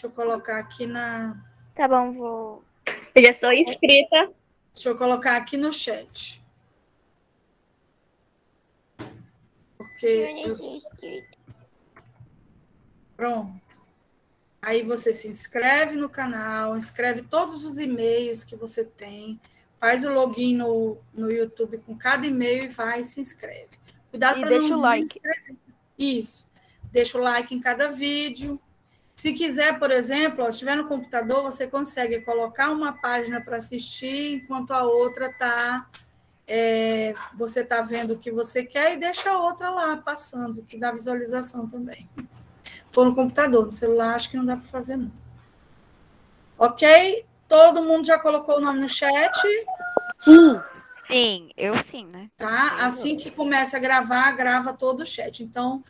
Deixa eu colocar aqui na... Tá bom, vou... Eu já sou inscrita. Deixa eu colocar aqui no chat. Porque... Pronto. Aí você se inscreve no canal, inscreve todos os e-mails que você tem, faz o login no YouTube com cada e-mail e vai e se inscreve. Cuidado para não desinscrever. Isso. Deixa o like em cada vídeo. Se quiser, por exemplo, se estiver no computador, você consegue colocar uma página para assistir, enquanto a outra está... você está vendo o que você quer e deixa a outra lá passando, que dá visualização também. For no computador, no celular, acho que não dá para fazer, não. Ok? Todo mundo já colocou o nome no chat? Sim. Sim, eu sim, né? Tá? Assim que começa a gravar, grava todo o chat. Então,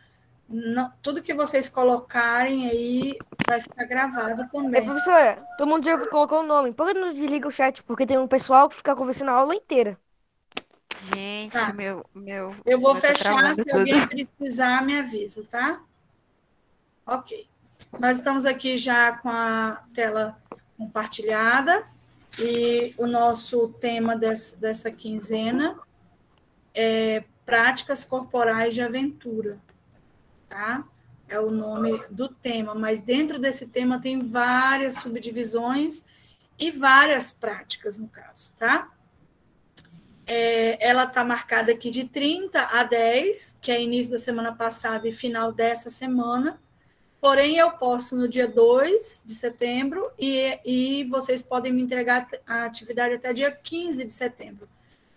tudo que vocês colocarem aí vai ficar gravado também. Professora, todo mundo já colocou o nome. Por que não desliga o chat? Porque tem um pessoal que fica conversando a aula inteira. Gente, tá. meu... Eu vou tá fechar, se tudo. alguém precisar, me avisa, tá? Ok. Nós estamos aqui já com a tela compartilhada e o nosso tema dessa quinzena é práticas corporais de aventura, tá? É o nome do tema, mas dentro desse tema tem várias subdivisões e várias práticas, no caso, tá? Ela está marcada aqui de 30 a 10, que é início da semana passada e final dessa semana. Porém, eu posto no dia 2 de setembro e vocês podem me entregar a atividade até dia 15 de setembro.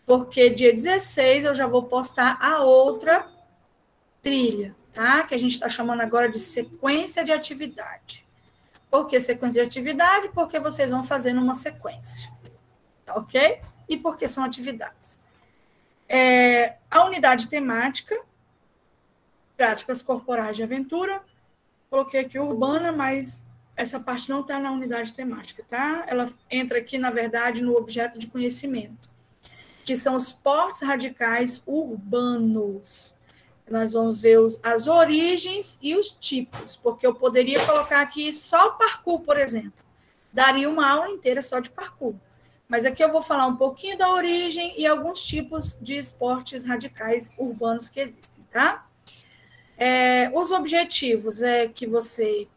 Porque dia 16 eu já vou postar a outra trilha, tá? Que a gente está chamando agora de sequência de atividade. Por que sequência de atividade? Porque vocês vão fazer numa sequência, tá ok? E porque são atividades. A unidade temática, práticas corporais de aventura, coloquei aqui urbana, mas essa parte não está na unidade temática, tá? Ela entra aqui, na verdade, no objeto de conhecimento, que são os esportes radicais urbanos. Nós vamos ver as origens e os tipos, porque eu poderia colocar aqui só parkour, por exemplo. Daria uma aula inteira só de parkour. Mas aqui eu vou falar um pouquinho da origem e alguns tipos de esportes radicais urbanos que existem, tá? Os objetivos é que você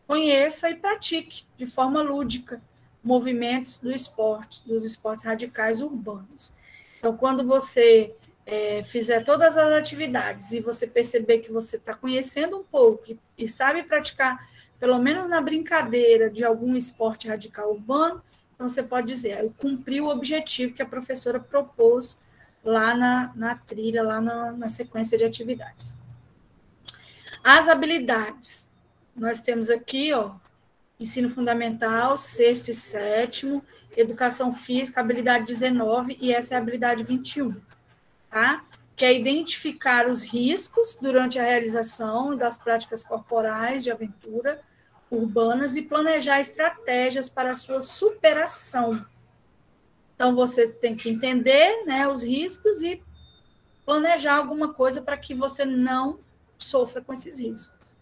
conheça e pratique de forma lúdica movimentos dos esportes radicais urbanos. Então, quando você fizer todas as atividades e você perceber que você está conhecendo um pouco e sabe praticar, pelo menos na brincadeira, de algum esporte radical urbano, então você pode dizer, eu cumpri o objetivo que a professora propôs lá na trilha, lá na sequência de atividades. As habilidades. Nós temos aqui, ó, ensino fundamental, 6º e 7º, educação física, habilidade 19, e essa é a habilidade 21, tá? Que é identificar os riscos durante a realização das práticas corporais de aventura urbanas e planejar estratégias para a sua superação. Então, você tem que entender, né, os riscos e planejar alguma coisa para que você não sofra com esses riscos.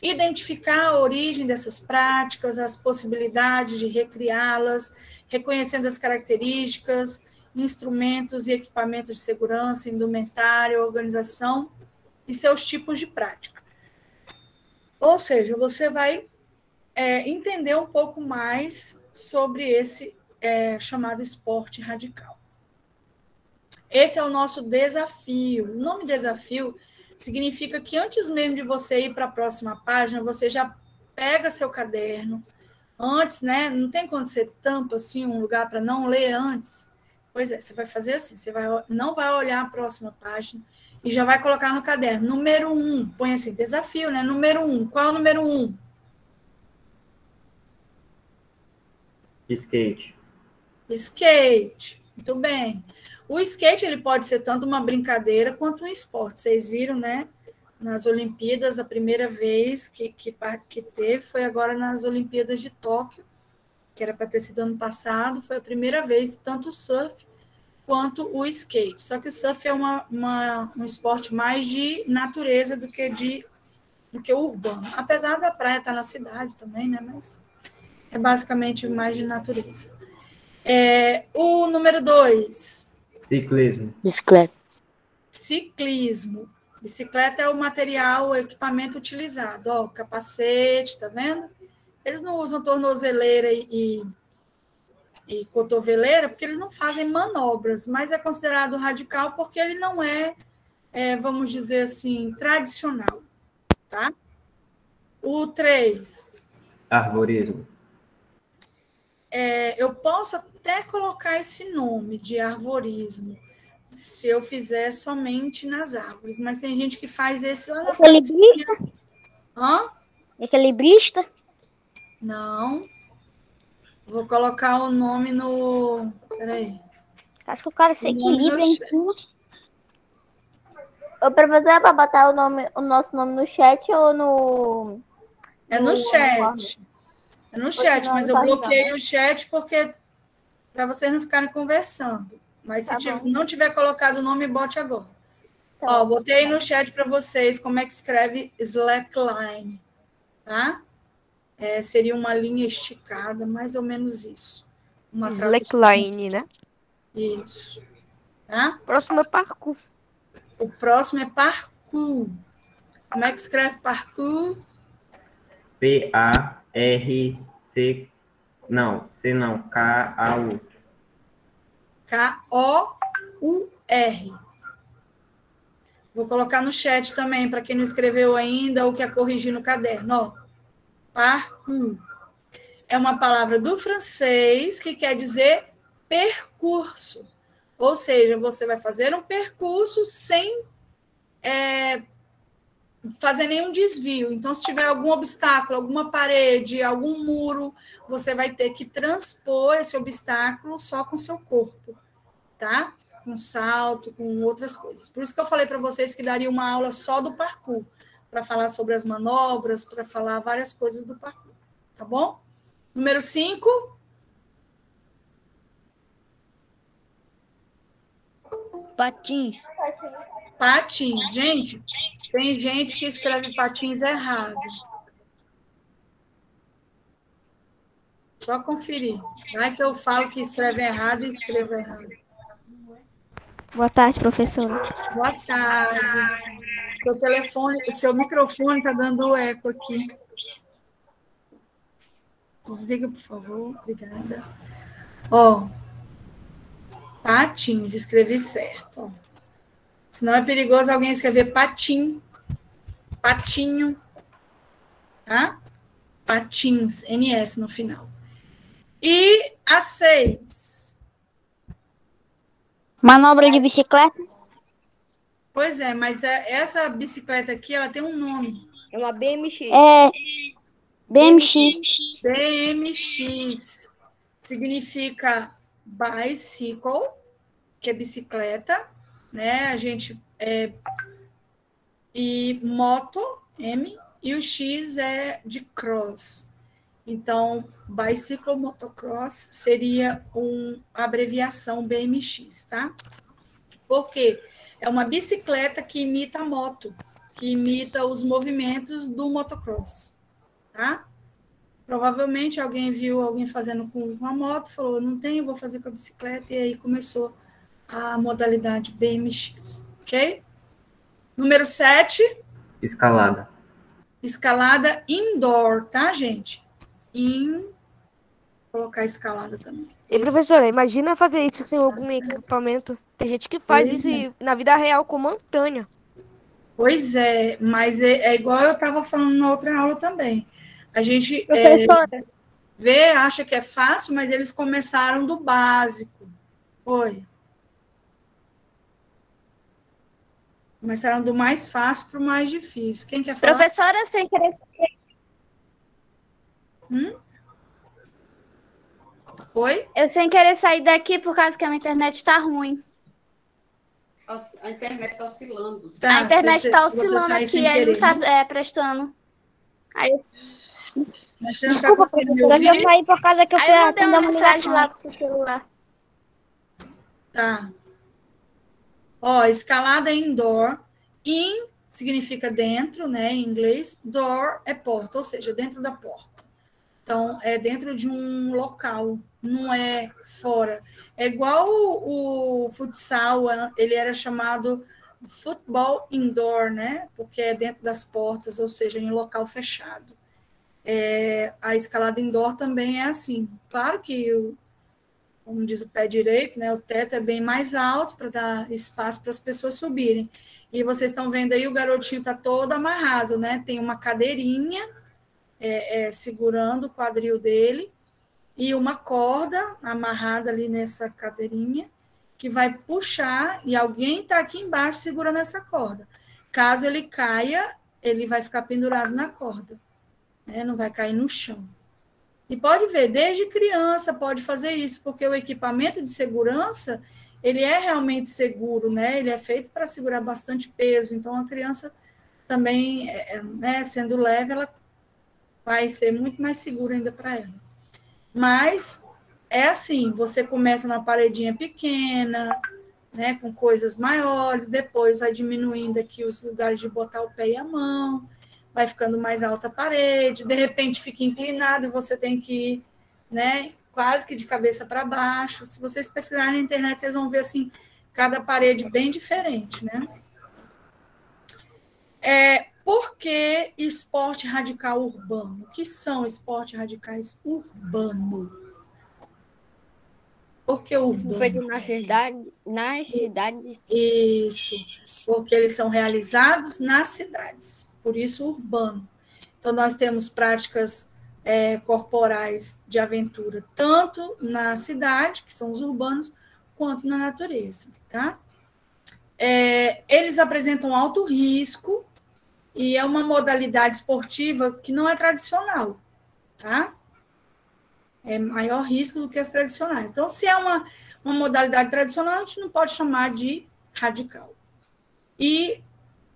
Identificar a origem dessas práticas, as possibilidades de recriá-las, reconhecendo as características, instrumentos e equipamentos de segurança, indumentária, organização e seus tipos de prática. Ou seja, você vai entender um pouco mais sobre esse chamado esporte radical. Esse é o nosso desafio. O nome desafio significa que antes mesmo de você ir para a próxima página, você já pega seu caderno. Antes, né? Não tem quando você tampa assim, um lugar para não ler antes. Pois é, você vai fazer assim, você não vai olhar a próxima página e já vai colocar no caderno. Número 1, põe assim, desafio, né? Número 1, qual é o número 1? Skate. Skate, muito bem. O skate ele pode ser tanto uma brincadeira quanto um esporte. Vocês viram, né? Nas Olimpíadas, a primeira vez que teve foi agora nas Olimpíadas de Tóquio, que era para ter sido ano passado, foi a primeira vez, tanto o surf quanto o skate. Só que o surf é um esporte mais de natureza do que de do que o urbano. Apesar da praia estar na cidade também, né? Mas é basicamente mais de natureza. O número 2. Ciclismo. Bicicleta. Ciclismo. Bicicleta é o material, o equipamento utilizado. Ó, capacete, tá vendo? Eles não usam tornozeleira e cotoveleira porque eles não fazem manobras, mas é considerado radical porque ele não vamos dizer assim, tradicional, tá? O 3. Arborismo. Eu posso até colocar esse nome de arvorismo se eu fizer somente nas árvores, mas tem gente que faz esse lá na pracinha. Hã? Equilibrista? Não. Vou colocar o nome no... Peraí. Acho que o cara se O nome equilibra no em chat. cima. Ô, professor, é pra botar o nosso nome no chat ou no... É no no chat. É no chat, não, mas não eu tá bloqueei ajudando. o chat porque para vocês não ficarem conversando. Mas se Tá bom. não tiver colocado o nome, bote agora. Tá Ó, bom. botei no chat para vocês como é que escreve slackline, tá? Seria uma linha esticada, mais ou menos isso. Uma tradução. Slackline, né? Isso. Tá? Próximo é parkour. O próximo é parkour. Como é que escreve parkour? P-A-R-C... Não, C não. K-A-U. K-O-U-R. Vou colocar no chat também, para quem não escreveu ainda ou quer corrigir no caderno. Ó, parkour. É uma palavra do francês que quer dizer percurso. Ou seja, você vai fazer um percurso sem fazer nenhum desvio. Então, se tiver algum obstáculo, alguma parede, algum muro, você vai ter que transpor esse obstáculo só com seu corpo, tá? Com salto, com outras coisas. Por isso que eu falei para vocês que daria uma aula só do parkour, para falar sobre as manobras, para falar várias coisas do parkour, tá bom? Número 5. Patins. Patins. Gente, tem gente que escreve patins errado. Só conferir. Vai que eu falo que escreve errado e escrevo errado. Boa tarde, professora. Boa tarde. Seu microfone está dando eco aqui. Desliga, por favor. Obrigada. Ó, patins, escrevi certo. Ó. Senão é perigoso alguém escrever patim, patinho, tá? Patins, NS no final. E a 6. Manobra de bicicleta? Pois é, mas essa bicicleta aqui, ela tem um nome. É uma BMX. É. BMX. BMX. Significa bicycle, que é bicicleta, né? A gente e moto, M, e o X é de cross. Então, bicycle motocross seria uma abreviação BMX, tá? Por quê? É uma bicicleta que imita a moto, que imita os movimentos do motocross, tá? Provavelmente alguém viu alguém fazendo com a moto, falou, não tenho, vou fazer com a bicicleta, e aí começou a modalidade BMX, ok? Número 7. Escalada. Escalada indoor, tá, gente? Vou colocar escalada também. E, professora, imagina fazer isso sem algum equipamento. Tem gente que faz Pois isso na vida real com montanha. Pois é, mas é igual eu estava falando na outra aula também. A gente Professora, acha que é fácil, mas eles começaram do básico. Oi. Começaram do mais fácil para o mais difícil. Quem quer falar? professora, sem querer... Oi? Eu sem querer sair daqui por causa que a minha internet tá ruim. A internet está oscilando. Tá, A internet se tá você oscilando sair aqui, sem aí não querer. tá prestando. Aí Mas você não tá Desculpa, conseguindo me professora, eu ouvir? saí por causa que eu eu fui mandei atender uma uma mensagem ligação. lá pro seu celular. Tá. Ó, escalada indoor. In significa dentro, né, em inglês. Door é porta, ou seja, dentro da porta. Então, é dentro de um local, não é fora. É igual o futsal, ele era chamado futebol indoor, né? Porque é dentro das portas, ou seja, em local fechado. A escalada indoor também é assim. Claro que, como diz o pé direito, né, o teto é bem mais alto para dar espaço para as pessoas subirem. E vocês estão vendo aí, o garotinho está todo amarrado, né? Tem uma cadeirinha segurando o quadril dele e uma corda amarrada ali nessa cadeirinha que vai puxar e alguém está aqui embaixo segurando essa corda. Caso ele caia, ele vai ficar pendurado na corda, né? Não vai cair no chão. E pode ver, desde criança pode fazer isso, porque o equipamento de segurança, ele é realmente seguro, né? Ele é feito para segurar bastante peso, então a criança também, né, sendo leve, ela vai ser muito mais segura ainda para ela. Mas é assim, você começa na paredinha pequena, né, com coisas maiores, depois vai diminuindo aqui os lugares de botar o pé e a mão, vai ficando mais alta a parede, de repente fica inclinado e você tem que ir, né, quase que de cabeça para baixo. Se vocês pesquisarem na internet, vocês vão ver assim, cada parede bem diferente, né? Por que esporte radical urbano? O que são esportes radicais urbanos? Por que urbano? Feito nas cidades. Isso, porque eles são realizados nas cidades, por isso urbano. Então, nós temos práticas corporais de aventura, tanto na cidade, que são os urbanos, quanto na natureza, tá? Eles apresentam alto risco e é uma modalidade esportiva que não é tradicional, tá? É maior risco do que as tradicionais. Então, se é uma modalidade tradicional, a gente não pode chamar de radical. E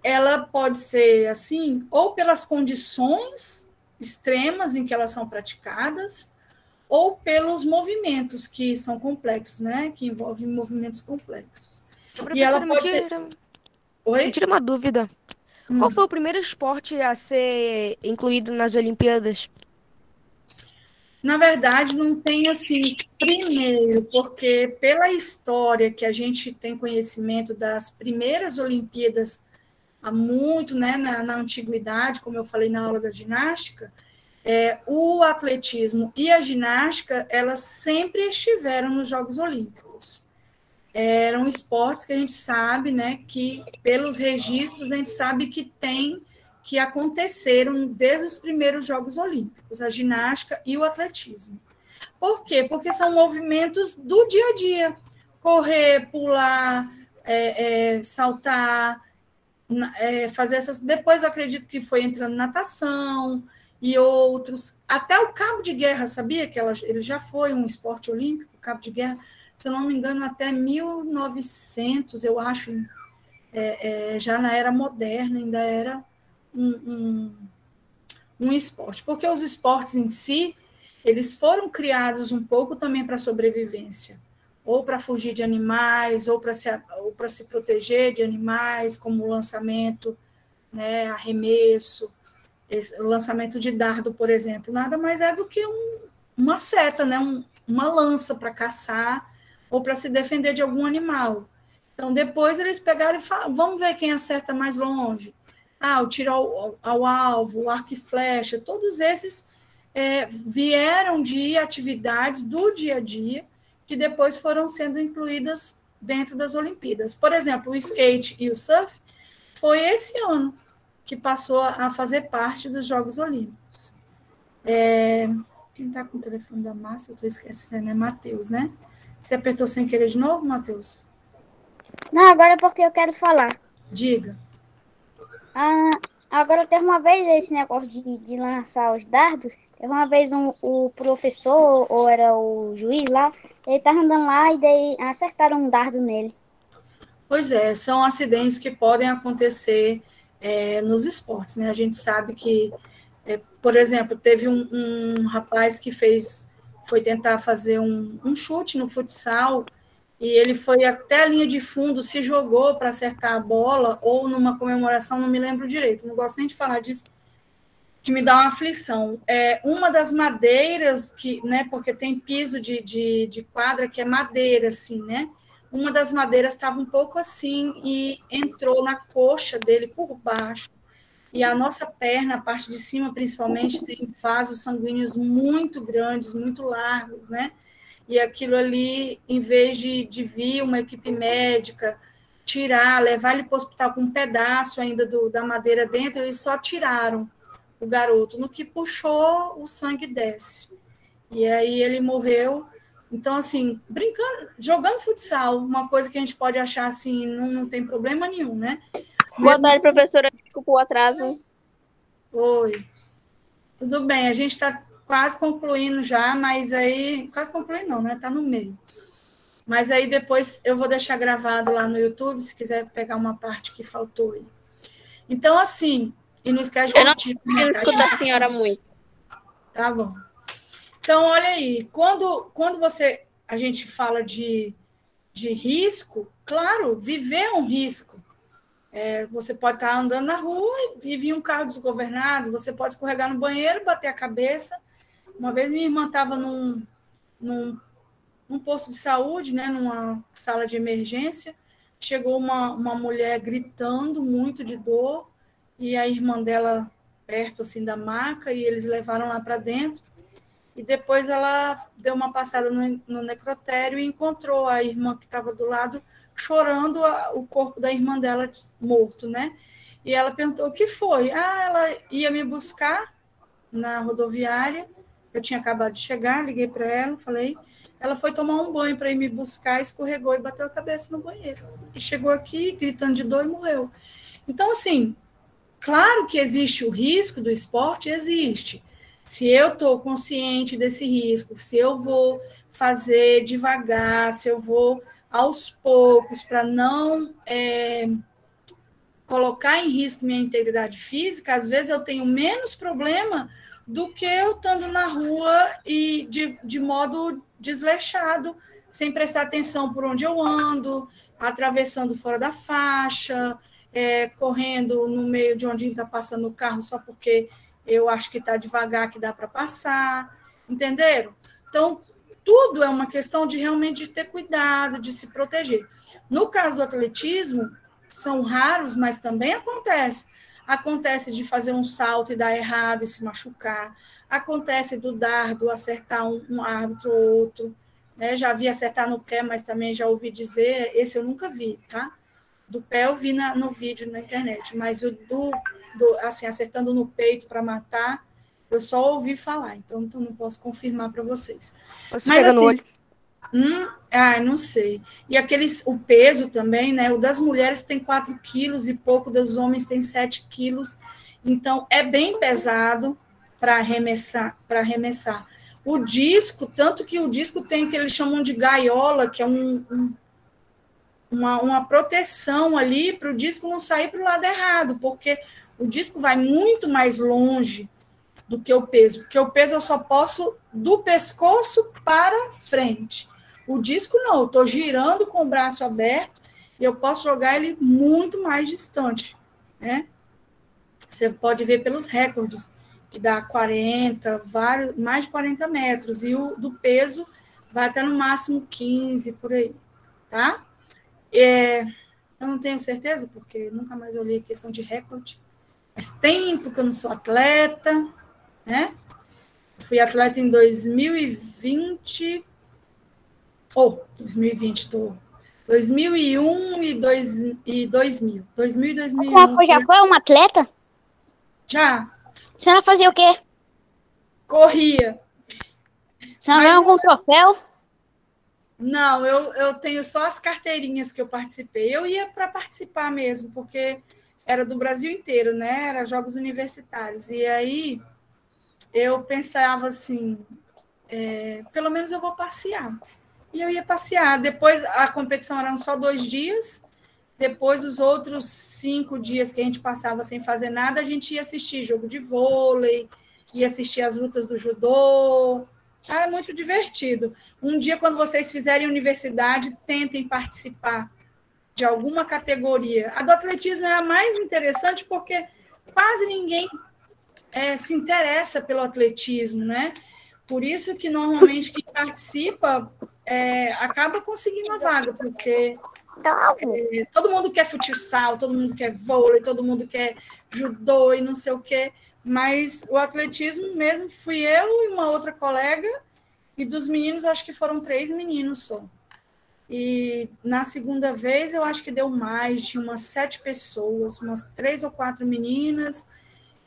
ela pode ser, assim, ou pelas condições extremas em que elas são praticadas, ou pelos movimentos que são complexos, né? Que envolvem movimentos complexos. E ela pode ser... Oi? Me tira uma dúvida. Qual foi o primeiro esporte a ser incluído nas Olimpíadas? Na verdade, não tem assim, primeiro, porque pela história que a gente tem conhecimento das primeiras Olimpíadas há muito, né, na antiguidade, como eu falei na aula da ginástica, o atletismo e a ginástica, elas sempre estiveram nos Jogos Olímpicos. Eram esportes que a gente sabe, né, que pelos registros a gente sabe que aconteceram desde os primeiros Jogos Olímpicos, a ginástica e o atletismo. Por quê? Porque são movimentos do dia a dia. Correr, pular, saltar, fazer essas... Depois eu acredito que foi entrando natação e outros. Até o cabo de guerra, sabia que ele já foi um esporte olímpico, o cabo de guerra? Se eu não me engano, até 1900, eu acho, já na era moderna, ainda era um esporte. Porque os esportes em si, eles foram criados um pouco também para sobrevivência, ou para fugir de animais, ou para se proteger de animais, como o lançamento, né, arremesso, o lançamento de dardo, por exemplo, nada mais é do que uma seta, né, uma lança para caçar, ou para se defender de algum animal. Então, depois eles pegaram e falaram, vamos ver quem acerta mais longe. O tiro ao alvo, o arco e flecha, todos esses vieram de atividades do dia a dia que depois foram sendo incluídas dentro das Olimpíadas. Por exemplo, o skate e o surf foi esse ano que passou a fazer parte dos Jogos Olímpicos. Quem está com o telefone da Márcia? Eu estou esquecendo, é Matheus, né? Você apertou sem querer de novo, Matheus? Não, agora é porque eu quero falar. Diga. Agora teve uma vez esse negócio de lançar os dardos. Teve uma vez o professor, ou era o juiz lá, ele estava andando lá e daí acertaram um dardo nele. Pois é, são acidentes que podem acontecer nos esportes, né? A gente sabe que, por exemplo, teve um rapaz que foi tentar fazer um chute no futsal e ele foi até a linha de fundo, se jogou para acertar a bola, ou numa comemoração, não me lembro direito, não gosto nem de falar disso, que me dá uma aflição. Uma das madeiras, né, porque tem piso de quadra que é madeira, assim, né? Uma das madeiras estava um pouco assim e entrou na coxa dele por baixo. E a nossa perna, a parte de cima principalmente, tem vasos sanguíneos muito grandes, muito largos, né? E aquilo ali, em vez de vir uma equipe médica, tirar, levar ele para o hospital com um pedaço ainda da madeira dentro, eles só tiraram o garoto. No que puxou, o sangue desce. E aí ele morreu. Então, assim, brincando, jogando futsal, uma coisa que a gente pode achar assim, não tem problema nenhum, né? Boa tarde, professora. Desculpa o atraso. Oi. Tudo bem, a gente está quase concluindo já, mas aí... Quase concluindo não, né? Está no meio. Mas aí depois eu vou deixar gravado lá no YouTube, se quiser pegar uma parte que faltou aí. Então, assim, e não esquece de Eu não curtir. estou conseguindo escutar a senhora muito. Tá bom. Então, olha aí, quando a gente fala de risco, claro, viver é um risco. Você pode estar andando na rua e vir um carro desgovernado, você pode escorregar no banheiro, bater a cabeça. Uma vez minha irmã estava num posto de saúde, né, numa sala de emergência, chegou uma mulher gritando muito de dor, e a irmã dela perto assim, da maca, e eles levaram lá para dentro. E depois ela deu uma passada no necrotério e encontrou a irmã que estava do lado chorando o corpo da irmã dela morto, né? E ela perguntou o que foi. Ela ia me buscar na rodoviária, eu tinha acabado de chegar, liguei para ela, falei, ela foi tomar um banho para ir me buscar, escorregou e bateu a cabeça no banheiro. E chegou aqui gritando de dor e morreu. Então, assim, claro que existe o risco do esporte, existe. Se eu estou consciente desse risco, se eu vou fazer devagar, se eu vou aos poucos para não colocar em risco minha integridade física, às vezes eu tenho menos problema do que eu estando na rua e de modo desleixado, sem prestar atenção por onde eu ando, atravessando fora da faixa, correndo no meio de onde está passando o carro só porque eu acho que está devagar, que dá para passar, entenderam? Então, tudo é uma questão de realmente ter cuidado, de se proteger. No caso do atletismo, são raros, mas também acontece. Acontece de fazer um salto e dar errado e se machucar. Acontece do dardo acertar um árbitro ou outro. Né? Já vi acertar no pé, mas também já ouvi dizer, esse eu nunca vi, tá? Do pé eu vi no vídeo na internet, mas o assim, acertando no peito para matar, eu só ouvi falar, então não posso confirmar para vocês. Você mas pega no assim, olho? Não sei. E o peso também, né? O das mulheres tem 4 quilos e pouco, dos homens tem 7 quilos, então é bem pesado para arremessar. O disco, tanto que o disco tem o que eles chamam de gaiola, que é uma proteção ali para o disco não sair para o lado errado, porque o disco vai muito mais longe do que o peso, porque o peso eu só posso do pescoço para frente. O disco não, eu estou girando com o braço aberto e eu posso jogar ele muito mais distante, né? Você pode ver pelos recordes, que dá 40, mais de 40 metros, e o do peso vai até no máximo 15, por aí, tá? Eu não tenho certeza, porque nunca mais olhei a questão de recorde. Faz tempo que eu não sou atleta, né? Fui atleta em 2020. 2020, 2001 e 2000. 2000 e 2001. Você já foi uma atleta? Já. Você não fazia o quê? Corria. Você não ganhou algum troféu? Não, eu tenho só as carteirinhas que eu participei. Eu ia para participar mesmo, porque era do Brasil inteiro, né? Era jogos universitários. E aí eu pensava assim, pelo menos eu vou passear. E eu ia passear. Depois a competição eram só 2 dias. Depois, os outros 5 dias que a gente passava sem fazer nada, a gente ia assistir jogo de vôlei, ia assistir as lutas do judô, Ah, é muito divertido. Um dia, quando vocês fizerem universidade, tentem participar de alguma categoria. A do atletismo é a mais interessante porque quase ninguém se interessa pelo atletismo, né? Por isso que, normalmente, quem participa acaba conseguindo a vaga, porque todo mundo quer futsal, todo mundo quer vôlei, todo mundo quer judô e não sei o quê, mas o atletismo mesmo fui eu e uma outra colega, e dos meninos acho que foram 3 meninos só. E na segunda vez eu acho que deu mais, tinha umas 7 pessoas, umas 3 ou 4 meninas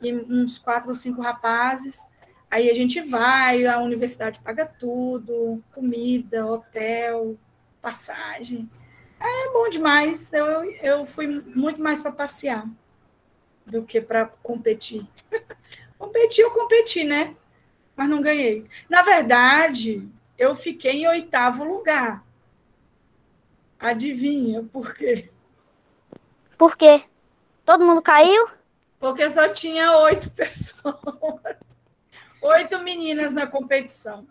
e uns 4 ou 5 rapazes. Aí a gente vai, a universidade paga tudo, comida, hotel, passagem. É bom demais. Eu fui muito mais para passear do que para competir. Eu competi, né? Mas não ganhei. Na verdade, eu fiquei em 8º lugar. Adivinha por quê? Por quê? Todo mundo caiu? Porque só tinha 8 pessoas. 8 meninas na competição.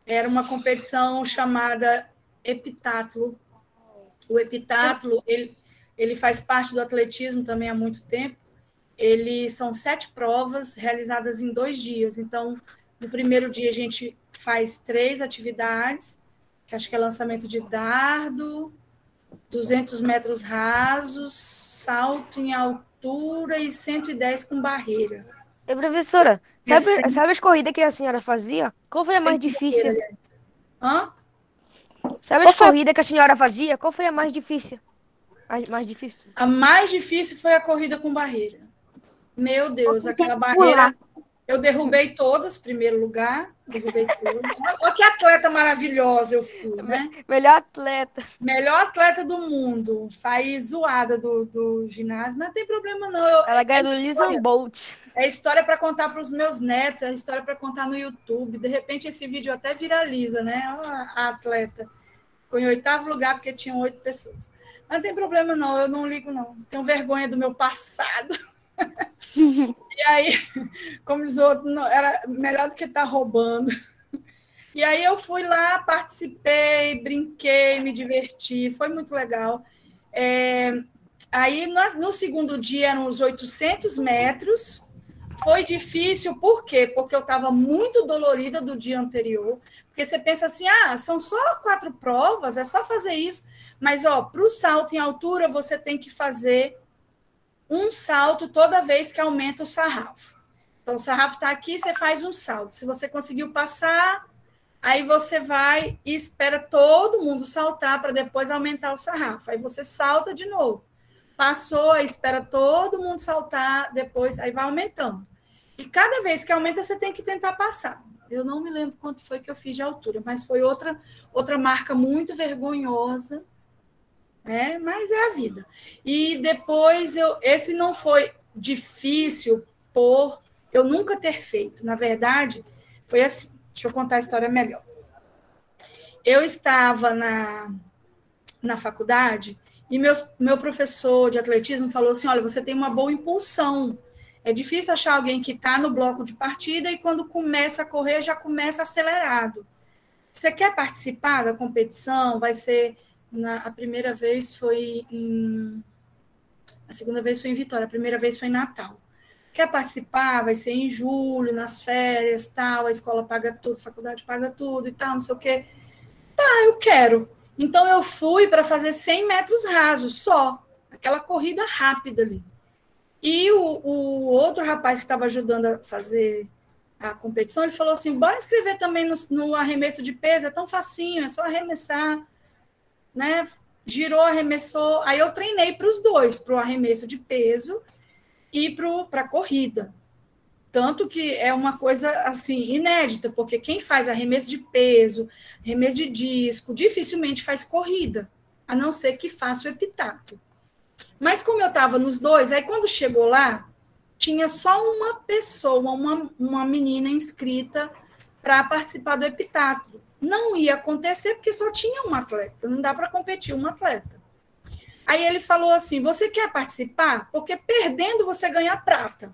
Era uma competição chamada epitátulo. O epitátulo, ele faz parte do atletismo também há muito tempo. São 7 provas realizadas em 2 dias. Então, no primeiro dia, a gente faz 3 atividades, que acho que é lançamento de dardo, 200 metros rasos, salto em altura e 110 com barreira. E, professora, sabe as corridas que a senhora fazia? Qual foi a mais difícil? Hã? Sabe as corridas que a senhora fazia? Qual foi a mais difícil? A mais difícil? A mais difícil foi a corrida com barreira. Meu Deus, aquela barreira... Eu derrubei todas, primeiro lugar. Derrubei todas. Olha que atleta maravilhosa eu fui, né? Melhor atleta. Melhor atleta do mundo. Saí zoada do ginásio, mas não tem problema não. Ela ganhou do Usain Bolt. É história para contar para os meus netos, é história para contar no YouTube. De repente, esse vídeo até viraliza, né? A atleta. Ficou em 8º lugar porque tinham 8 pessoas. Mas não tem problema não, eu não ligo não. Tenho vergonha do meu passado. E aí, como diz outro, era melhor do que estar roubando. E aí eu fui lá, participei, brinquei, me diverti, foi muito legal. Aí, no segundo dia, eram os 800 metros. Foi difícil, por quê? Porque eu estava muito dolorida do dia anterior. Porque você pensa assim, são só 4 provas, é só fazer isso. Mas, para o salto em altura, você tem que fazer um salto toda vez que aumenta o sarrafo. Então, o sarrafo está aqui, você faz um salto. Se você conseguiu passar, aí você vai e espera todo mundo saltar para depois aumentar o sarrafo. Aí você salta de novo. Passou, aí espera todo mundo saltar, depois aí vai aumentando. E cada vez que aumenta, você tem que tentar passar. Eu não me lembro quanto foi que eu fiz de altura, mas foi outra marca muito vergonhosa, né? Mas é a vida. E depois, esse não foi difícil por eu nunca ter feito. Na verdade, foi assim. Deixa eu contar a história melhor. Eu estava na faculdade e meu professor de atletismo falou assim, olha, você tem uma boa impulsão. É difícil achar alguém que está no bloco de partida e quando começa a correr, já começa acelerado. Você quer participar da competição? Vai ser... A primeira vez foi a segunda vez foi em Vitória, a primeira vez foi em Natal. Quer participar? Vai ser em julho, nas férias, tal, a escola paga tudo, a faculdade paga tudo e tal, não sei o quê. Tá, eu quero. Então, eu fui para fazer 100 metros rasos só, aquela corrida rápida ali. E o outro rapaz que estava ajudando a fazer a competição, ele falou assim, bora inscrever também no arremesso de peso, é tão facinho, é só arremessar. Né? Girou, arremessou. Aí eu treinei para os dois, para o arremesso de peso e para a corrida. Tanto que é uma coisa assim inédita, porque quem faz arremesso de peso, arremesso de disco, dificilmente faz corrida, a não ser que faça o epitátulo. Mas como eu estava nos dois, aí quando chegou lá, tinha só uma pessoa, uma menina inscrita para participar do epitátulo. Não ia acontecer porque só tinha um atleta, não dá para competir um atleta. Aí ele falou assim, você quer participar? Porque perdendo você ganha prata.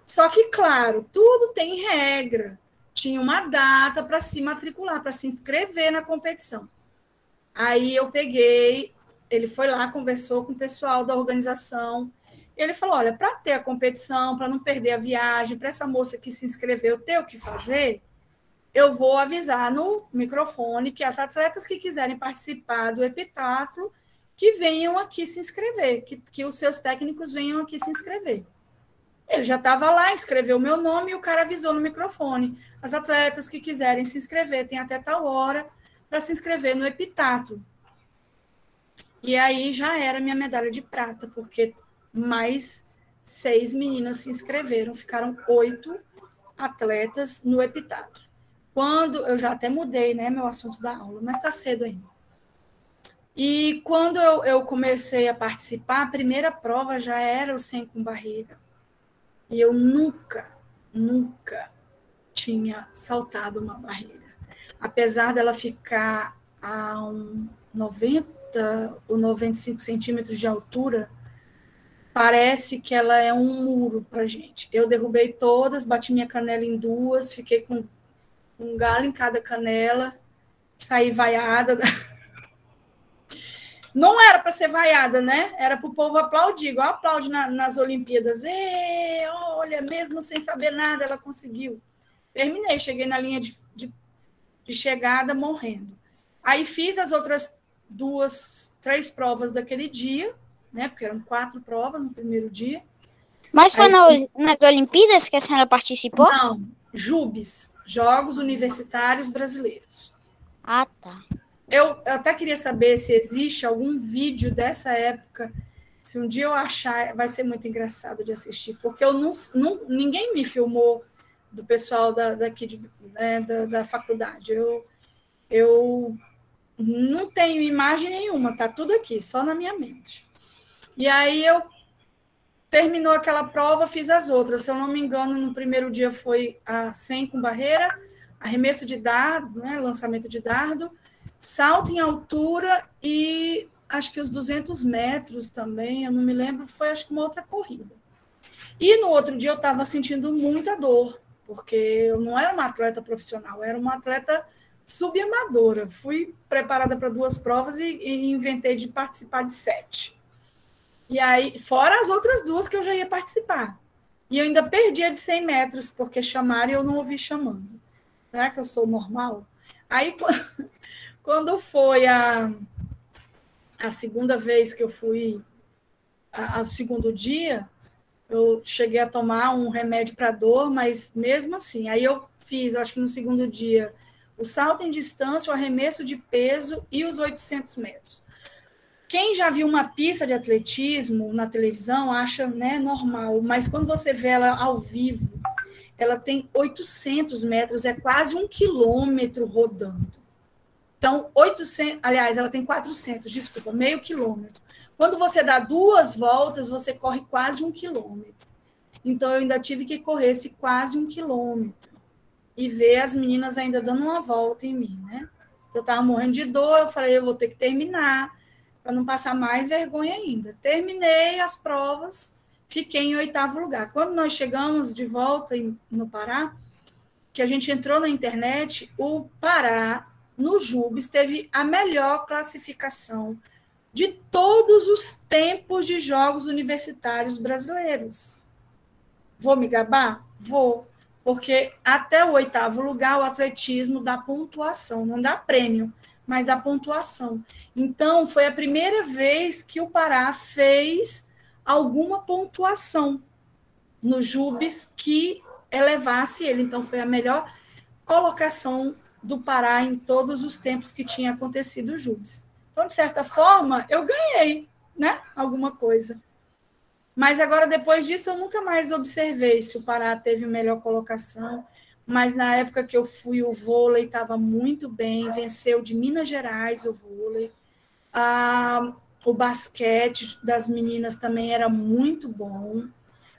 Só que, claro, tudo tem regra. tinha uma data para se matricular, para se inscrever na competição. Aí eu peguei, ele foi lá, conversou com o pessoal da organização, e ele falou, olha, para ter a competição, para não perder a viagem, para essa moça que se inscreveu ter o que fazer, eu vou avisar no microfone que as atletas que quiserem participar do epitáculo, que venham aqui se inscrever, que os seus técnicos venham aqui se inscrever. Ele já estava lá, escreveu o meu nome e o cara avisou no microfone. As atletas que quiserem se inscrever, tem até tal hora para se inscrever no epitáculo. E aí já era minha medalha de prata, porque mais 6 meninas se inscreveram, ficaram 8 atletas no epitáculo. Quando eu já até mudei, né, meu assunto da aula, mas está cedo ainda. E quando eu comecei a participar, a primeira prova já era o 100 com barreira. E eu nunca tinha saltado uma barreira. Apesar dela ficar a 90 ou 95 centímetros de altura, parece que ela é um muro para a gente. Eu derrubei todas, bati minha canela em 2, fiquei com um galho em cada canela, saí vaiada. Não era para ser vaiada, né? Era para o povo aplaudir, igual aplaude nas Olimpíadas. Olha, mesmo sem saber nada, ela conseguiu. Terminei, cheguei na linha de chegada morrendo. Aí fiz as outras 3 provas daquele dia, né? Porque eram 4 provas no primeiro dia. Mas foi nas Olimpíadas que a senhora participou? Não, JUBs, Jogos Universitários Brasileiros. Ah, tá. Eu até queria saber se existe algum vídeo dessa época. Se um dia eu achar, vai ser muito engraçado de assistir, porque ninguém me filmou do pessoal daqui da faculdade. Eu não tenho imagem nenhuma, tá tudo aqui, só na minha mente. E aí terminou aquela prova, fiz as outras. Se eu não me engano, no primeiro dia foi a 100 com barreira, arremesso de dardo, né, lançamento de dardo, salto em altura e acho que os 200 metros também, eu não me lembro, foi acho que uma outra corrida. E no outro dia eu estava sentindo muita dor, porque eu não era uma atleta profissional, eu era uma atleta subamadora. Fui preparada para 2 provas e inventei de participar de 7. E aí, fora as outras 2 que eu já ia participar. E eu ainda perdi a de 100 metros, porque chamaram e eu não ouvi chamando. Será que eu sou normal? Aí, quando foi a segunda vez que eu fui, ao segundo dia, eu cheguei a tomar um remédio para dor, mas mesmo assim, aí eu fiz, acho que no segundo dia, o salto em distância, o arremesso de peso e os 800 metros. Quem já viu uma pista de atletismo na televisão acha, né, normal, mas quando você vê ela ao vivo, ela tem 800 metros, é quase 1 quilômetro rodando. Então, 800, aliás, ela tem 400, desculpa, meio quilômetro. Quando você dá 2 voltas, você corre quase 1 quilômetro. Então, eu ainda tive que correr esse quase 1 quilômetro e ver as meninas ainda dando uma volta em mim, né? Eu estava morrendo de dor, eu falei, eu vou ter que terminar para não passar mais vergonha ainda. Terminei as provas, fiquei em 8º lugar. Quando nós chegamos de volta no Pará, que a gente entrou na internet, o Pará, no JUBs, teve a melhor classificação de todos os tempos de jogos universitários brasileiros. Vou me gabar? Vou. Porque até o 8º lugar, o atletismo dá pontuação, não dá prêmio, mas dá pontuação. Então, foi a primeira vez que o Pará fez alguma pontuação no JUBs que elevasse ele. Então, foi a melhor colocação do Pará em todos os tempos que tinha acontecido o JUBs. Então, de certa forma, eu ganhei, né? Alguma coisa. Mas agora, depois disso, eu nunca mais observei se o Pará teve melhor colocação. Mas na época que eu fui, o vôlei estava muito bem, venceu de Minas Gerais o vôlei. O basquete das meninas também era muito bom.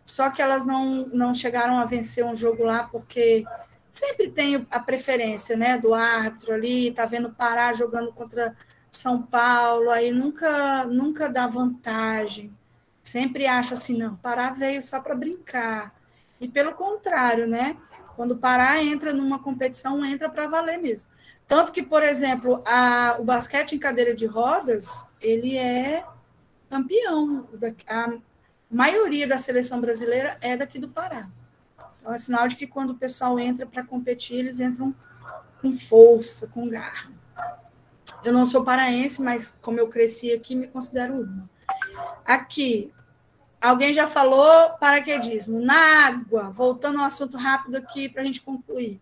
Só que elas não chegaram a vencer um jogo lá, porque sempre tem a preferência, né, do árbitro ali, tá vendo Pará jogando contra São Paulo, aí nunca dá vantagem. Sempre acha assim, não, Pará veio só para brincar. E pelo contrário, né? Quando o Pará entra numa competição, entra para valer mesmo. Tanto que, por exemplo, o basquete em cadeira de rodas, ele é campeão. A maioria da seleção brasileira é daqui do Pará. Então, é sinal de que quando o pessoal entra para competir, eles entram com força, com garra. Eu não sou paraense, mas como eu cresci aqui, me considero uma. Aqui, alguém já falou paraquedismo. Na água, voltando ao assunto rápido aqui para a gente concluir.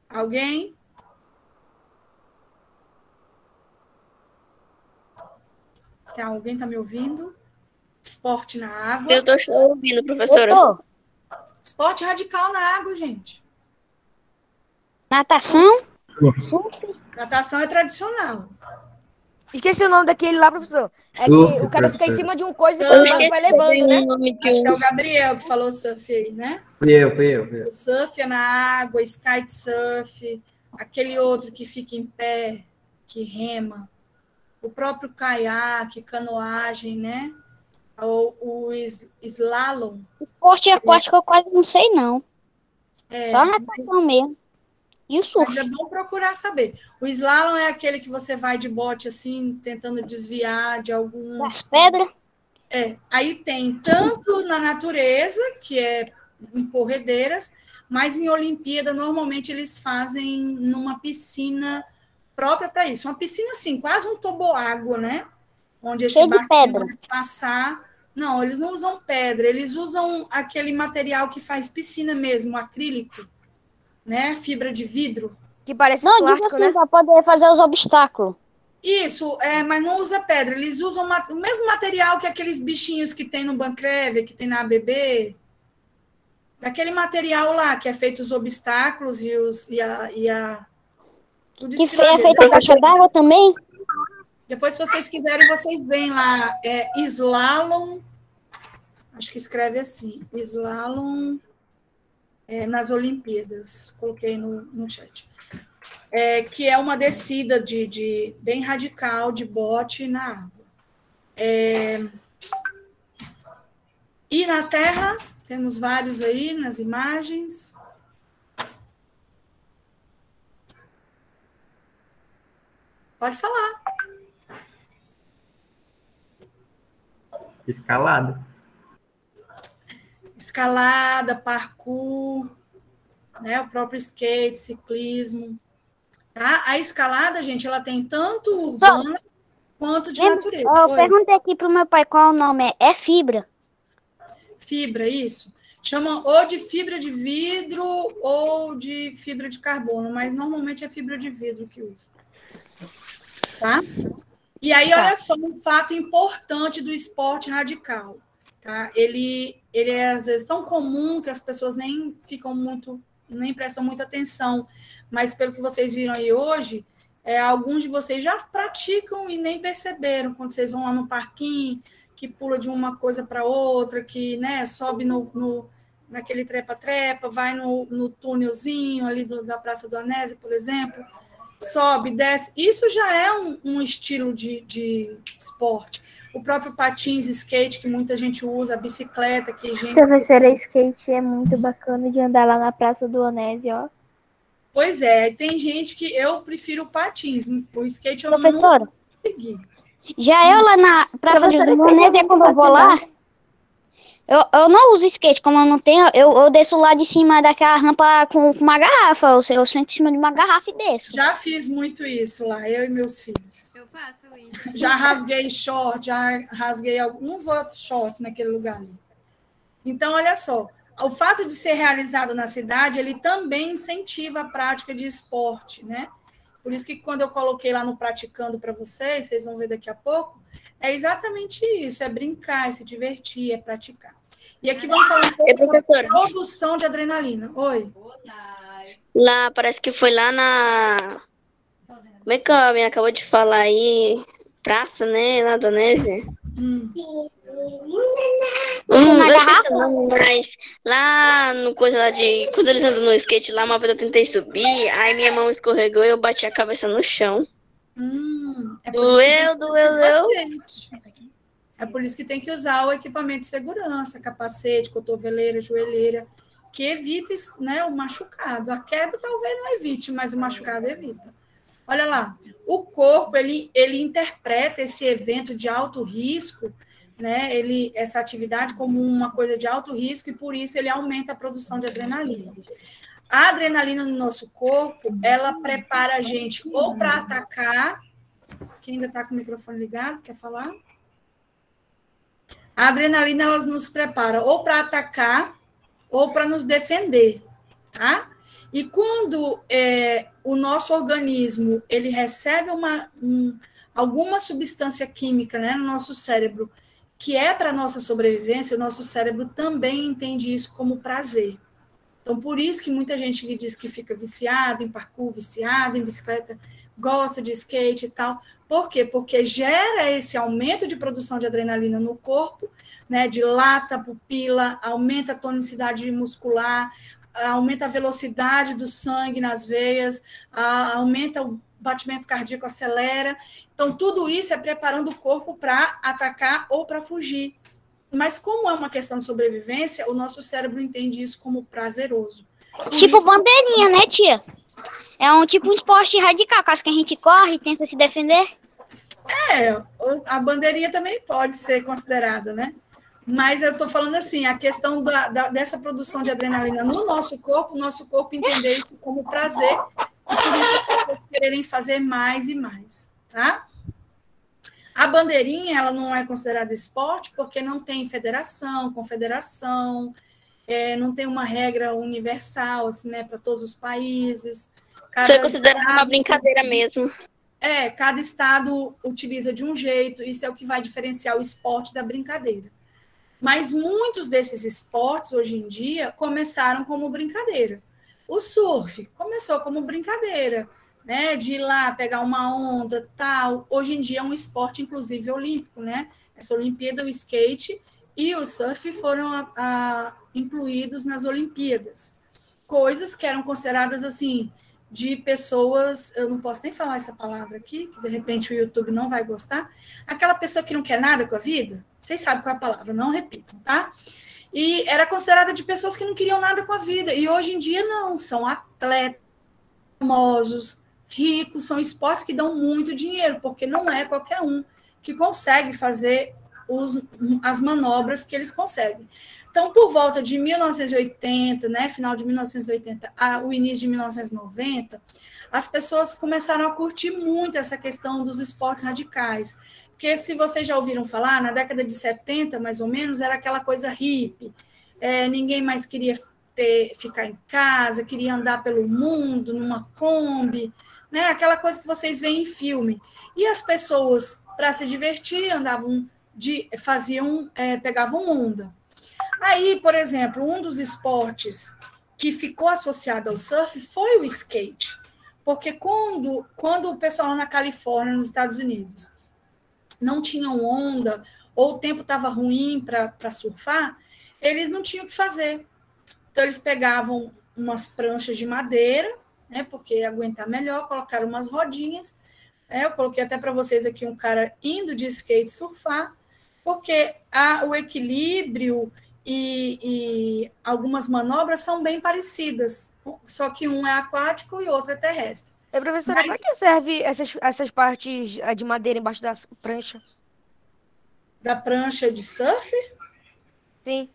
Alguém? Alguém está me ouvindo? Esporte na água. Eu estou ouvindo, professora. Eu tô. Esporte radical na água, gente. Natação. Surf. Natação é tradicional. Esqueci o nome daquele lá, professor. É que Surf, o cara fica em professor. cima de um coisa e Eu quando esqueci vai levando, né? o nome de Acho que é um. o Gabriel que falou surf aí, né? Fui eu. O surf é na água, kitesurf, aquele outro que fica em pé, que rema, o próprio caiaque, canoagem, né? O slalom. Esporte aquático eu quase não sei, não. É, Só natação mesmo. E o mas surf. é bom procurar saber. O slalom é aquele que você vai de bote assim, tentando desviar de Das alguns... pedras. Aí tem tanto na natureza, que é em corredeiras, mas em Olimpíada, normalmente eles fazem numa piscina própria para isso. Uma piscina, assim, quase um toboágua, né? Onde esse Cheio de barquinho pedra. vai passar. Não, eles não usam pedra, eles usam aquele material que faz piscina mesmo, acrílico, né? Fibra de vidro. Que parece Não, digo plástico, assim, né? pra poder fazer os obstáculos. Isso, mas não usa pedra, eles usam o mesmo material que aqueles bichinhos que tem no Bancreve, que tem na ABB, daquele material lá, que é feito os obstáculos e o Que é desfiladeiro. feita a caixa d'água também. Depois, se vocês quiserem, vocês veem lá, slalom, acho que escreve assim, slalom nas Olimpíadas, coloquei no chat. Que é uma descida bem radical de bote na água. E na terra, temos vários aí nas imagens. Pode falar. Escalada. Escalada, parkour, né, o próprio skate, ciclismo. Tá? A escalada, gente, ela tem tanto urbana quanto de natureza. Eu Oi. perguntei aqui pro meu pai qual o nome é. É fibra. Fibra, isso. Chamam ou de fibra de vidro ou de fibra de carbono, mas normalmente é fibra de vidro que usa. Tá? E aí, olha só, um fato importante do esporte radical. Tá? Ele é, às vezes, tão comum que as pessoas nem prestam muita atenção. Mas, pelo que vocês viram aí hoje, alguns de vocês já praticam e nem perceberam. Quando vocês vão lá no parquinho, que pula de uma coisa para outra, que, né, sobe naquele trepa-trepa, vai no túnelzinho ali da Praça do Anésia, por exemplo, sobe, desce. Isso já é um estilo de esporte. O próprio patins, skate, que muita gente usa, a bicicleta, que gente... Professora, skate é muito bacana de andar lá na Praça do Onésio, ó. Pois é, tem gente que eu prefiro o patins, o skate eu Professora, não consegui. já eu lá na Praça de Indonésia, quando eu vou lá, eu não uso skate, como eu não tenho, eu desço lá de cima daquela rampa com uma garrafa, eu sento em cima de uma garrafa e desço. Já fiz muito isso lá, eu e meus filhos. Eu faço isso. Já rasguei short, já rasguei alguns outros shorts naquele lugar ali. Então, olha só, o fato de ser realizado na cidade, ele também incentiva a prática de esporte, né? Por isso que quando eu coloquei lá no Praticando para vocês vão ver daqui a pouco, é exatamente isso, é brincar, é se divertir, é praticar. E aqui vamos falar um pouco da produção de adrenalina. Oi. Lá, parece que foi lá na... Como é que a minha acabou de falar aí? Praça, né? Lá da Nésia. Na garrafa? Não, mas lá no coisa lá de... Quando eles andam no skate lá, uma vez eu tentei subir, aí minha mão escorregou e eu bati a cabeça no chão. Doeu. É por isso que tem que usar o equipamento de segurança, capacete, cotoveleira, joelheira, que evita isso, né, o machucado. A queda talvez não evite, mas o machucado evita. Olha lá, o corpo, ele interpreta esse evento de alto risco, né, essa atividade como uma coisa de alto risco, e por isso ele aumenta a produção de adrenalina. A adrenalina no nosso corpo, ela prepara a gente ou para atacar. Quem ainda está com o microfone ligado, quer falar? A adrenalina, ela nos prepara ou para atacar ou para nos defender, tá? E quando o nosso organismo ele recebe alguma substância química, né, no nosso cérebro, que é para a nossa sobrevivência, o nosso cérebro também entende isso como prazer. Então, por isso que muita gente que diz que fica viciado em parkour, viciado em bicicleta, gosta de skate e tal. Por quê? Porque gera esse aumento de produção de adrenalina no corpo, né? Dilata a pupila, aumenta a tonicidade muscular, aumenta a velocidade do sangue nas veias, aumenta o batimento cardíaco, acelera. Então, tudo isso é preparando o corpo para atacar ou para fugir. Mas como é uma questão de sobrevivência, o nosso cérebro entende isso como prazeroso. Tipo bandeirinha, né, tia? É um tipo um esporte radical, caso que a gente corre e tenta se defender. A bandeirinha também pode ser considerada, né? Mas eu estou falando assim, a questão dessa produção de adrenalina no nosso corpo entender isso como prazer, e por isso as pessoas quererem fazer mais e mais, tá? A bandeirinha, ela não é considerada esporte porque não tem federação, confederação, não tem uma regra universal, assim, né, para todos os países. Isso é considerado uma brincadeira mesmo. Cada estado utiliza de um jeito, isso é o que vai diferenciar o esporte da brincadeira. Mas muitos desses esportes, hoje em dia, começaram como brincadeira. O surf começou como brincadeira, né, de ir lá pegar uma onda, tal. Hoje em dia é um esporte, inclusive, olímpico, né? Essa Olimpíada, o skate e o surf foram incluídos nas Olimpíadas. Coisas que eram consideradas, assim, de pessoas... Eu não posso nem falar essa palavra aqui, que de repente o YouTube não vai gostar. Aquela pessoa que não quer nada com a vida, vocês sabem qual é a palavra, não repitam, tá? E era considerada de pessoas que não queriam nada com a vida. E hoje em dia, não. São atletas famosos, ricos, são esportes que dão muito dinheiro, porque não é qualquer um que consegue fazer as manobras que eles conseguem. Então, por volta de 1980, né, final de 1980, o início de 1990, as pessoas começaram a curtir muito essa questão dos esportes radicais. Porque, se vocês já ouviram falar, na década de 70, mais ou menos, era aquela coisa hippie. Ninguém mais queria ficar em casa, queria andar pelo mundo, numa Kombi, né? Aquela coisa que vocês veem em filme. E as pessoas, para se divertir, pegavam onda. Aí, por exemplo, um dos esportes que ficou associado ao surf foi o skate. Porque quando o pessoal lá na Califórnia, nos Estados Unidos, não tinham onda, ou o tempo estava ruim para surfar, eles não tinham o que fazer. Então, eles pegavam umas pranchas de madeira, né, porque ia aguentar melhor, colocaram umas rodinhas. Eu coloquei até para vocês aqui um cara indo de skate surfar, porque o equilíbrio e algumas manobras são bem parecidas, só que um é aquático e outro é terrestre. Professora, para que serve essas partes de madeira embaixo da prancha? Da prancha de surf? Sim.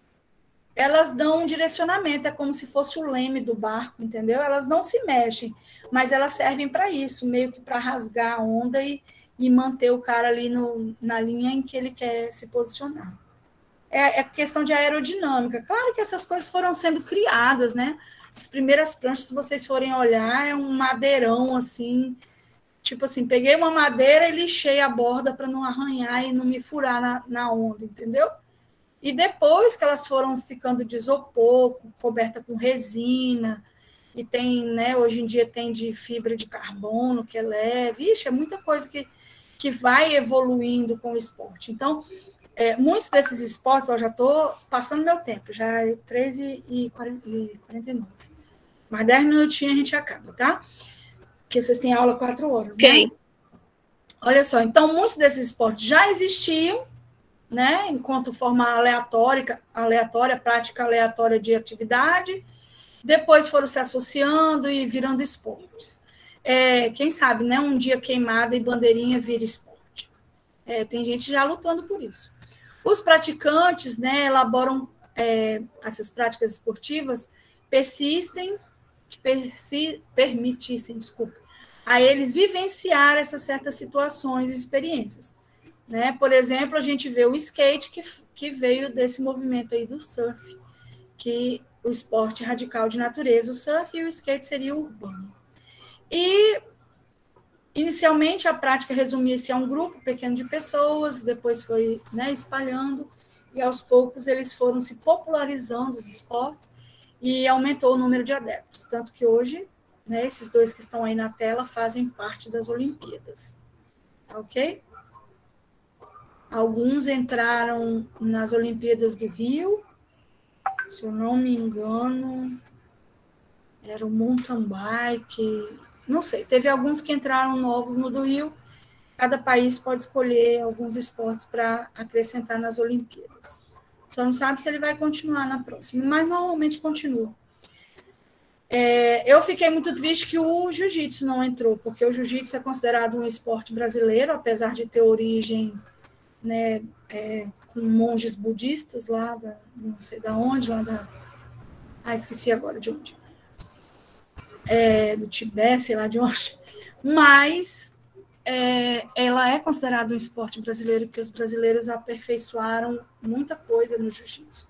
Elas dão um direcionamento, é como se fosse o leme do barco, entendeu? Elas não se mexem, mas elas servem para isso, meio que para rasgar a onda e manter o cara ali na linha em que ele quer se posicionar. É questão de aerodinâmica. Claro que essas coisas foram sendo criadas, né? As primeiras pranchas, se vocês forem olhar, é um madeirão, assim, tipo assim, peguei uma madeira e lixei a borda para não arranhar e não me furar na onda, entendeu? E depois que elas foram ficando de isopor, coberta com resina, e tem, né, hoje em dia tem de fibra de carbono, que é leve, é muita coisa que vai evoluindo com o esporte. Então, muitos desses esportes, eu já estou passando meu tempo, já é 13h49. Mais 10 minutinhos a gente acaba, tá? Porque vocês têm aula 4 horas, né? Ok. Olha só, então, muitos desses esportes já existiam, né, enquanto forma aleatória, prática aleatória de atividade, depois foram se associando e virando esportes. Quem sabe, né, um dia queimada e bandeirinha vira esporte. Tem gente já lutando por isso. Os praticantes, né, elaboram essas práticas esportivas, permitissem, a eles vivenciar essas certas situações e experiências. Né? Por exemplo, a gente vê o skate que veio desse movimento aí do surf, que o esporte radical de natureza, o surf, e o skate seria o urbano. E, inicialmente, a prática resumia-se a um grupo pequeno de pessoas, depois foi, né, espalhando, e aos poucos eles foram se popularizando, os esportes, e aumentou o número de adeptos. Tanto que hoje, né, esses dois que estão aí na tela fazem parte das Olimpíadas. Tá ok? Alguns entraram nas Olimpíadas do Rio, se eu não me engano, era o mountain bike, não sei, teve alguns que entraram novos no do Rio. Cada país pode escolher alguns esportes para acrescentar nas Olimpíadas. Só não sabe se ele vai continuar na próxima, mas normalmente continua. Eu fiquei muito triste que o jiu-jitsu não entrou, porque o jiu-jitsu é considerado um esporte brasileiro, apesar de ter origem, né, com monges budistas lá, não sei de onde, esqueci agora de onde. Do Tibete, sei lá de onde. Mas ela é considerada um esporte brasileiro, porque os brasileiros aperfeiçoaram muita coisa no jiu-jitsu.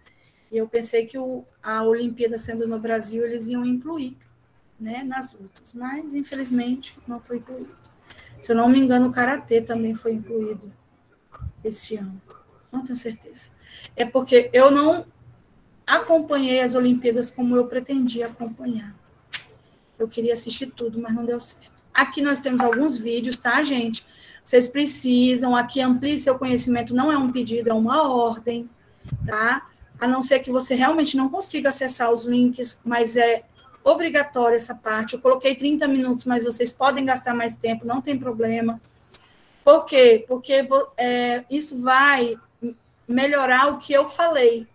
E eu pensei que a Olimpíada sendo no Brasil, eles iam incluir, né, nas lutas, mas infelizmente não foi incluído. Se eu não me engano, o karatê também foi incluído esse ano, não tenho certeza. É porque eu não acompanhei as Olimpíadas como eu pretendia acompanhar. Eu queria assistir tudo, mas não deu certo. Aqui nós temos alguns vídeos, tá, gente? Vocês precisam, aqui amplie seu conhecimento, não é um pedido, é uma ordem, tá? A não ser que você realmente não consiga acessar os links, mas é obrigatória essa parte. Eu coloquei 30 minutos, mas vocês podem gastar mais tempo, não tem problema. Por quê? Porque isso vai melhorar o que eu falei,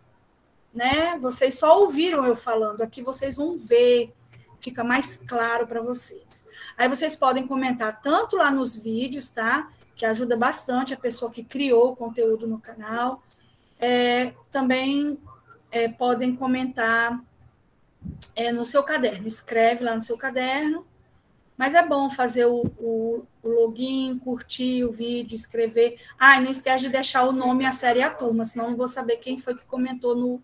né? Vocês só ouviram eu falando, aqui vocês vão ver, fica mais claro para vocês. Aí vocês podem comentar tanto lá nos vídeos, tá? Que ajuda bastante a pessoa que criou o conteúdo no canal. Também podem comentar no seu caderno, escreve lá no seu caderno, mas é bom fazer o login, curtir o vídeo, escrever. E não esquece de deixar o nome, a série e a turma, senão não vou saber quem foi que comentou no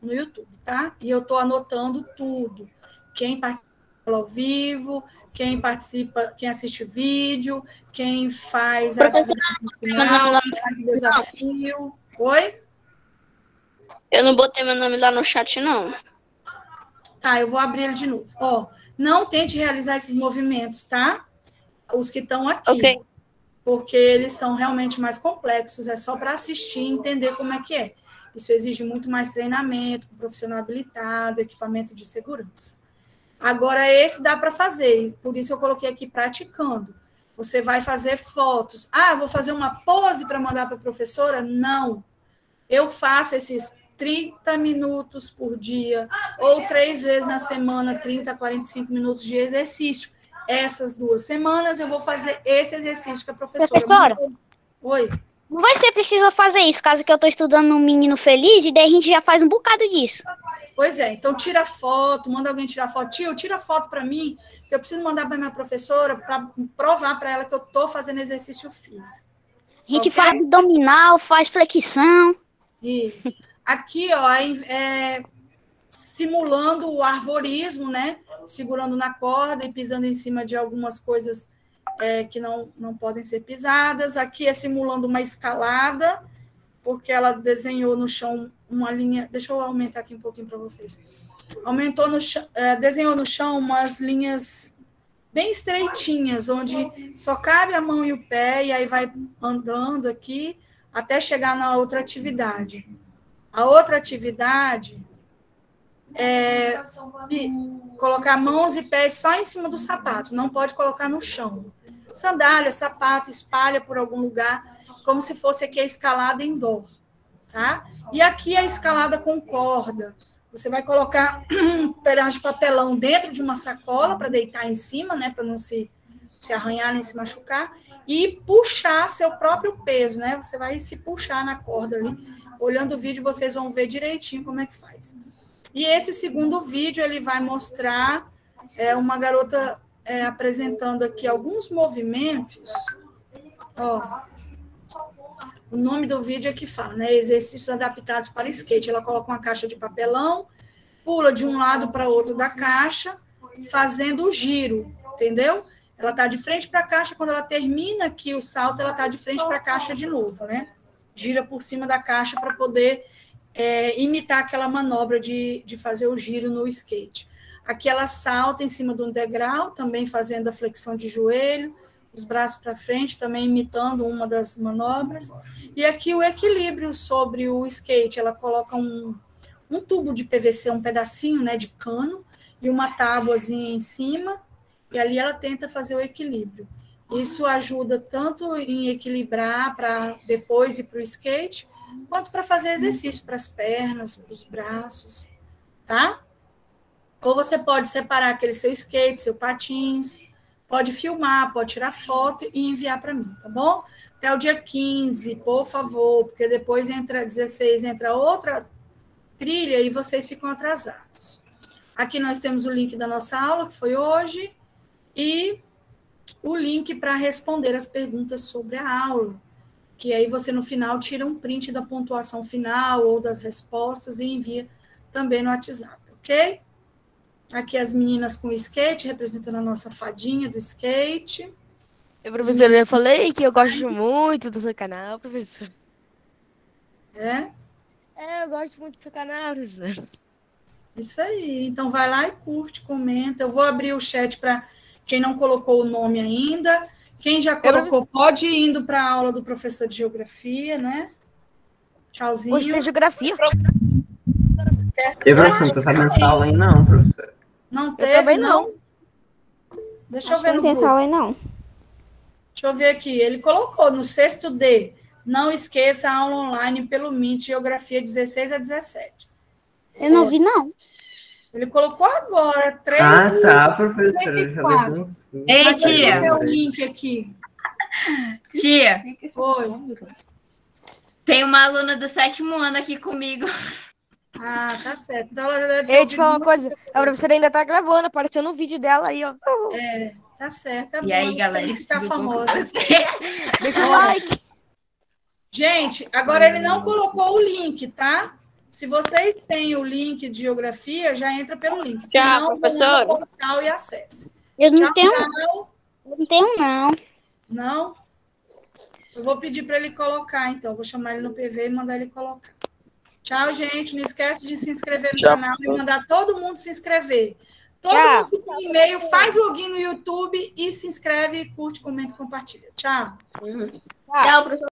YouTube, tá? E eu estou anotando tudo. Quem participa ao vivo, quem participa, quem assiste o vídeo, quem faz a atividade no final, o desafio. Oi? Eu não botei meu nome lá no chat, não. Tá, eu vou abrir ele de novo. Não tente realizar esses movimentos, tá? Os que estão aqui. Ok. Porque eles são realmente mais complexos, é só para assistir e entender como é que é. Isso exige muito mais treinamento, profissional habilitado, equipamento de segurança. Agora, esse dá para fazer, por isso eu coloquei aqui praticando. Você vai fazer fotos. Eu vou fazer uma pose para mandar para a professora? Não. Eu faço esses 30 minutos por dia, ou 3 vezes na semana, 30 a 45 minutos de exercício. Essas 2 semanas eu vou fazer esse exercício que a professora... Professora? Oi? Não vai ser preciso fazer isso, caso que eu estou estudando no Menino Feliz, e daí a gente já faz um bocado disso. Pois é, então tira foto, manda alguém tirar foto. Tio, tira foto para mim, que eu preciso mandar para minha professora para provar para ela que eu estou fazendo exercício físico. A gente faz abdominal, faz flexão. Isso. Aqui, simulando o arvorismo, né? Segurando na corda e pisando em cima de algumas coisas que não podem ser pisadas. Aqui é simulando uma escalada, porque ela desenhou no chão uma linha... Deixa eu aumentar aqui um pouquinho para vocês. Desenhou no chão umas linhas bem estreitinhas, onde só cabe a mão e o pé, e aí vai andando aqui até chegar na outra atividade. A outra atividade é colocar mãos e pés só em cima do sapato, não pode colocar no chão. Sandália, sapato, espalha por algum lugar, como se fosse aqui a escalada indoor. tá? E aqui a escalada com corda. Você vai colocar um pedaço de papelão dentro de uma sacola para deitar em cima, né? Para não se arranhar nem se machucar. E puxar seu próprio peso, né? Você vai se puxar na corda ali. Olhando o vídeo, vocês vão ver direitinho como é que faz. E esse segundo vídeo, ele vai mostrar uma garota apresentando aqui alguns movimentos. Ó, o nome do vídeo é que fala, né? Exercícios adaptados para skate. Ela coloca uma caixa de papelão, pula de um lado para outro da caixa, fazendo o giro, entendeu? Ela está de frente para a caixa, quando ela termina aqui o salto, ela está de frente para a caixa de novo, né? Gira por cima da caixa para poder imitar aquela manobra de fazer o giro no skate. Aqui ela salta em cima de um degrau, também fazendo a flexão de joelho, os braços para frente, também imitando uma das manobras. E aqui o equilíbrio sobre o skate. Ela coloca um tubo de PVC, um pedacinho, né, de cano, e uma tábuazinha em cima, e ali ela tenta fazer o equilíbrio. Isso ajuda tanto em equilibrar para depois ir para o skate, quanto para fazer exercício para as pernas, para os braços, tá? Ou você pode separar aquele seu skate, seu patins, pode filmar, pode tirar foto e enviar para mim, tá bom? Até o dia 15, por favor, porque depois entra 16, entra outra trilha e vocês ficam atrasados. Aqui nós temos o link da nossa aula, que foi hoje, e o link para responder as perguntas sobre a aula, que aí você no final tira um print da pontuação final ou das respostas e envia também no WhatsApp, ok? Aqui as meninas com o skate, representando a nossa fadinha do skate. Professor, eu falei que eu gosto muito do seu canal, professor. Eu gosto muito do seu canal, professor. Isso aí. Então, vai lá e curte, comenta. Eu vou abrir o chat para quem não colocou o nome ainda. Quem já colocou, pode ir indo para a aula do professor de geografia, né? Tchauzinho. Hoje tem geografia. Professor, não tô sabendo essa aula aí não, professor. Não teve, Eu também não. Deixa eu ver no Não tem grupo. essa aula aí, não. Deixa eu ver aqui. Ele colocou no 6º D. Não esqueça a aula online pelo Meet, Geografia 16 a 17. Eu não vi, não. Ele colocou agora, 3 tá, professor. Eu já levei um susto. Ei, Deixa eu tia. ver o link aqui. Tia, Foi. tem uma aluna do 7º ano aqui comigo. Ah, tá certo. Então, ela deve ter Eu ia te falar uma ouvido coisa. muito. A professora ainda tá gravando, apareceu no vídeo dela aí, ó. Tá certo. É E aí, bom, galera, está tudo bom com famosa. você? Deixa o like. Gente, agora ele não colocou o link, tá? Se vocês têm o link de geografia, já entra pelo link. Já, Senão, professor. vão no portal e acesse. Eu não Tchau, tenho, tchau. não tenho, não. Não? Eu vou pedir para ele colocar, então. Vou chamar ele no PV e mandar ele colocar. Tchau, gente. Não esquece de se inscrever no canal e mandar todo mundo se inscrever. Todo Tchau. mundo que tem e-mail, faz login no YouTube e se inscreve, curte, comenta e compartilha. Tchau. Tchau, professor.